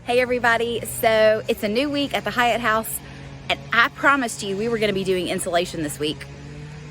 Hey everybody, so it's a new week at the Hyatt House, and I promised you we were going to be doing insulation this week,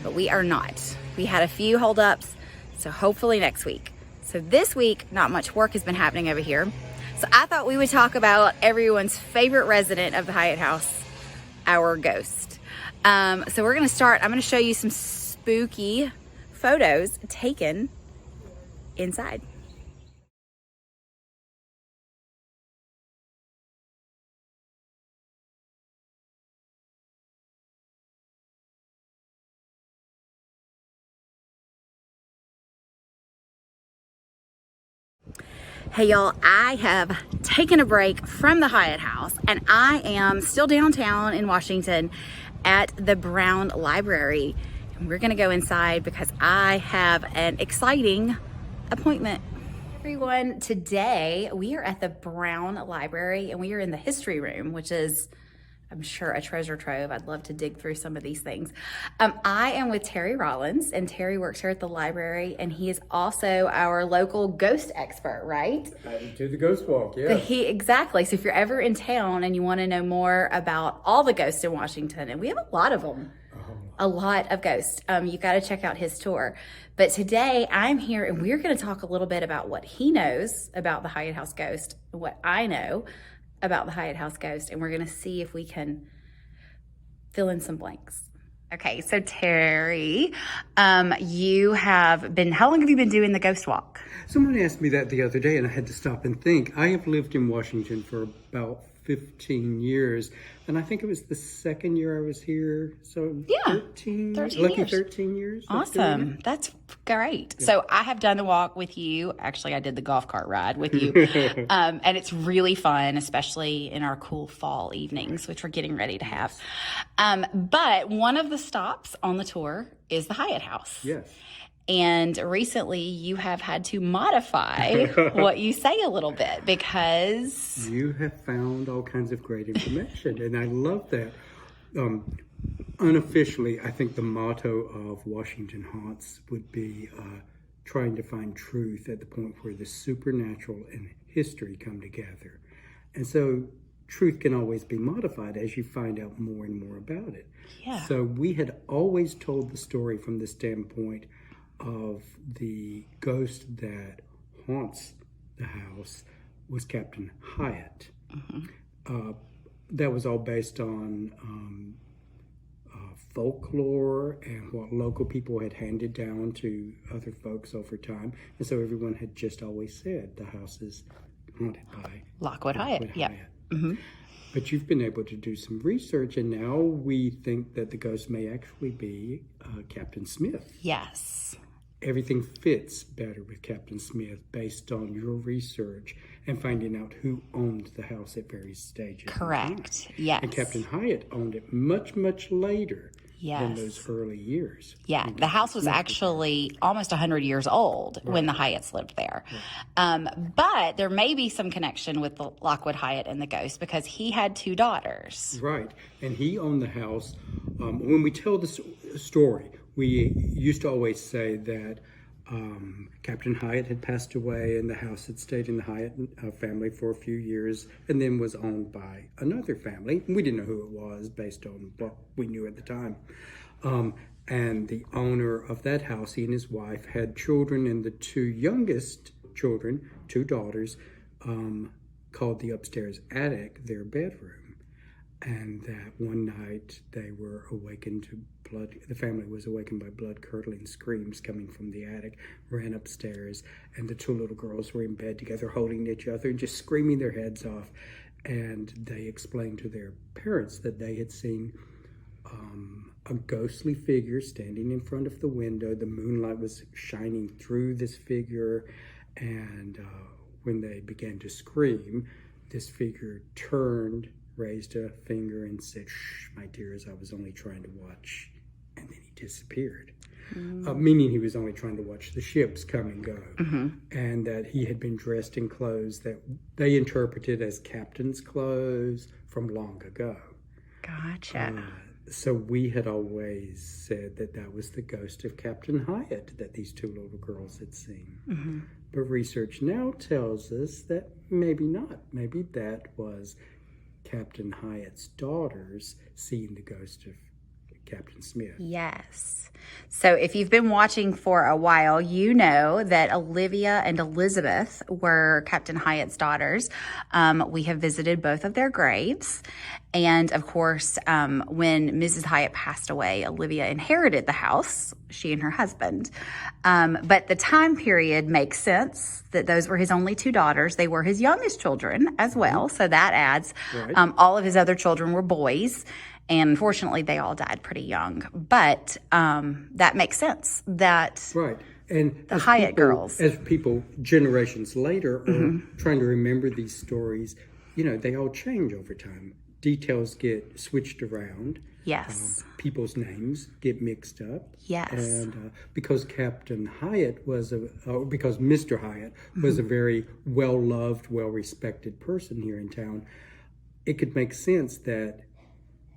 but we are not. We had a few holdups, so hopefully next week. So this week, not much work has been happening over here, so I thought we would talk about everyone's favorite resident of the Hyatt House, our ghost. So we're going to start. I'm going to show you some spooky photos taken inside. Hey y'all, I have taken a break from the Hyatt House and I am still downtown in Washington at the Brown Library. And we're gonna go inside because I have an exciting appointment. Everyone, today we are at the Brown Library and we are in the history room, which is, I'm sure, a treasure trove. I'd love to dig through some of these things. I am with Terry Rollins, and Terry works here at the library, and he is also our local ghost expert, right? I do the ghost walk, yeah. Exactly. So if you're ever in town and you want to know more about all the ghosts in Washington, and we have a lot of them, a lot of ghosts, you got to check out his tour. But today I'm here, and we're going to talk a little bit about what he knows about the Hyatt House ghost, what I know about the Hyatt House ghost, and we're gonna see if we can fill in some blanks. Okay, so Terry, you have been, how long have you been doing the ghost walk? Someone asked me that the other day and I had to stop and think. I have lived in Washington for about 15 years, and I think it was the second year I was here, so yeah, 13 lucky years. 13 years. Awesome. That's great. Yeah. So I have done the walk with you. Actually, I did the golf cart ride with you. And it's really fun, especially in our cool fall evenings, which we're getting ready to have. But one of the stops on the tour is the Hyatt House. Yes. And recently you have had to modify what you say a little bit because you have found all kinds of great information, and I love that. Unofficially, I think the motto of Washington Haunts would be trying to find truth at the point where the supernatural and history come together. And so truth can always be modified as you find out more and more about it. Yeah. So we had always told the story from the standpoint of the ghost that haunts the house was Captain Hyatt. Mm-hmm. That was all based on folklore and what local people had handed down to other folks over time. And so everyone had just always said the house is haunted by Lockwood Hyatt. Yeah. Mm-hmm. But you've been able to do some research, and now we think that the ghost may actually be Captain Smith. Yes. Everything fits better with Captain Smith based on your research and finding out who owned the house at various stages. Correct. Yes. And Captain Hyatt owned it much, much later than yes. those early years. Yeah, the house was actually almost 100 years old when the Hyatts lived there. Right. But there may be some connection with the Lockwood Hyatt and the ghost because he had two daughters. Right, and he owned the house. When we tell the story, we used to always say that Captain Hyatt had passed away and the house had stayed in the Hyatt family for a few years and then was owned by another family. We didn't know who it was based on what we knew at the time. And the owner of that house, he and his wife, had children, and the two youngest children, two daughters, called the upstairs attic their bedroom. And that one night they were awakened to blood. The family was awakened by blood-curdling screams coming from the attic, ran upstairs, and the two little girls were in bed together holding each other and just screaming their heads off. And they explained to their parents that they had seen a ghostly figure standing in front of the window. The moonlight was shining through this figure, and when they began to scream, this figure turned, raised a finger and said, "Shh, my dears, I was only trying to watch," and then he disappeared. Meaning he was only trying to watch the ships come and go. Mm-hmm. And that he had been dressed in clothes that they interpreted as captain's clothes from long ago. Gotcha. So we had always said that that was the ghost of Captain Hyatt that these two little girls had seen. Mm-hmm. But research now tells us that maybe not. Maybe that was Captain Hyatt's daughters seeing the ghost of Captain Smith. Yes. So if you've been watching for a while, you know that Olivia and Elizabeth were Captain Hyatt's daughters. We have visited both of their graves. And of course, when Mrs. Hyatt passed away, Olivia inherited the house, she and her husband. But the time period makes sense that those were his only two daughters. They were his youngest children as well. So that adds, all of his other children were boys. And unfortunately, they all died pretty young. But that makes sense. That right. And the Hyatt girls, as people generations later are trying to remember these stories, you know, they all change over time. Details get switched around. Yes. People's names get mixed up. Yes. And because Captain Hyatt was because Mr. Hyatt was a very well-loved, well-respected person here in town, it could make sense that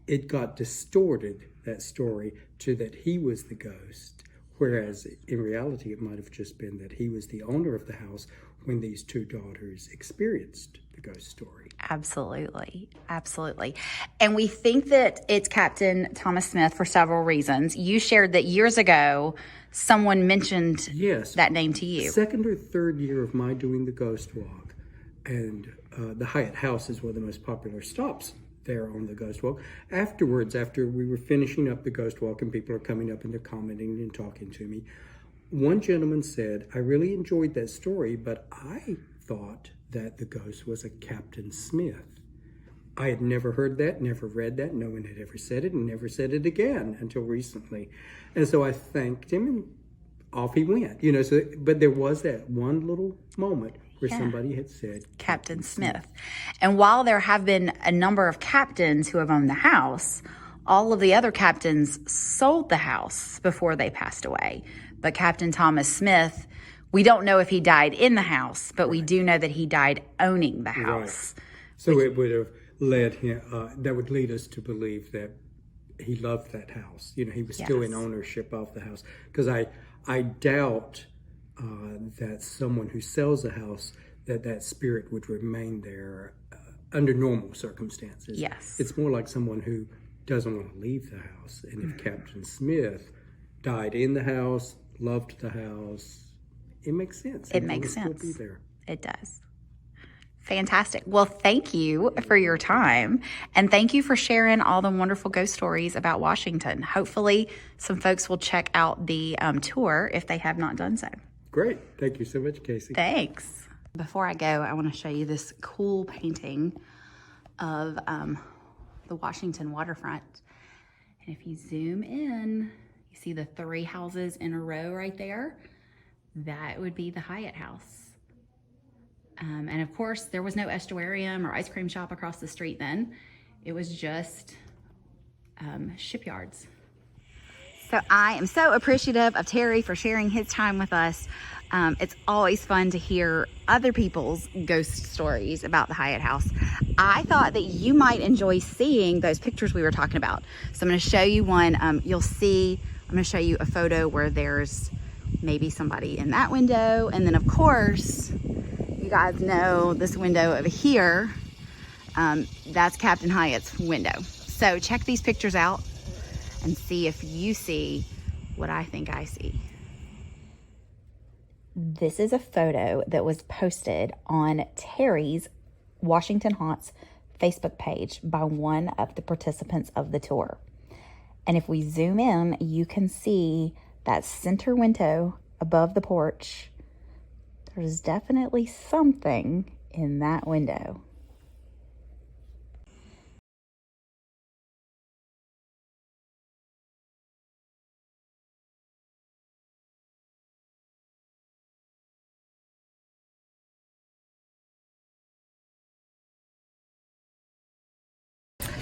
it got distorted, that story, to that he was the ghost, whereas in reality it might have just been that he was the owner of the house when these two daughters experienced the ghost story. Absolutely. Absolutely. And we think that it's Captain Thomas Smith for several reasons. You shared that years ago someone mentioned that name to you. Second or third year of my doing the ghost walk, and the Hyatt House is one of the most popular stops there on the ghost walk. Afterwards, after we were finishing up the ghost walk and people are coming up and they're commenting and talking to me, one gentleman said, I really enjoyed that story, but I thought that the ghost was a Captain Smith. I had never heard that, never read that. No one had ever said it and never said it again until recently. And so I thanked him and off he went. You know, so but there was that one little moment where somebody had said Captain Smith. And while there have been a number of captains who have owned the house, all of the other captains sold the house before they passed away. But Captain Thomas Smith, we don't know if he died in the house, but we do know that he died owning the house. Right. So it would have led him, that would lead us to believe that he loved that house. You know, he was still in ownership of the house. Because I doubt that someone who sells a house, that spirit would remain there under normal circumstances. Yes. It's more like someone who doesn't want to leave the house. And if Captain Smith died in the house, loved the house, it makes sense. It makes sense. Still be there. It does. Fantastic. Well, thank you for your time. And thank you for sharing all the wonderful ghost stories about Washington. Hopefully, some folks will check out the tour if they have not done so. Great. Thank you so much, Casey. Thanks. Before I go, I want to show you this cool painting of the Washington waterfront. And if you zoom in, you see the three houses in a row right there. That would be the Hyatt House. And of course, there was no estuarium or ice cream shop across the street then. It was just shipyards. So I am so appreciative of Terry for sharing his time with us. It's always fun to hear other people's ghost stories about the Hyatt House. I thought that you might enjoy seeing those pictures we were talking about. So I'm going to show you one. You'll see, I'm going to show you a photo where there's maybe somebody in that window. And then of course, you guys know this window over here, that's Captain Hyatt's window. So check these pictures out and see if you see what I think I see. This is a photo that was posted on Terry's Washington Haunts Facebook page by one of the participants of the tour. And if we zoom in, you can see that center window above the porch. There's definitely something in that window.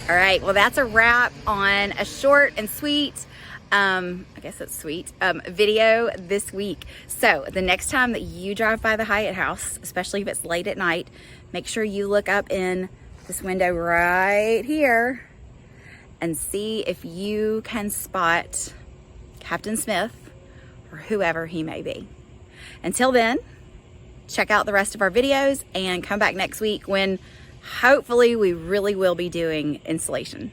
All right, well, that's a wrap on a short and sweet, I guess it's sweet, video this week. So the next time that you drive by the Hyatt House, especially if it's late at night, make sure you look up in this window right here and see if you can spot Captain Smith or whoever he may be. Until then, check out the rest of our videos and come back next week when hopefully we really will be doing installation.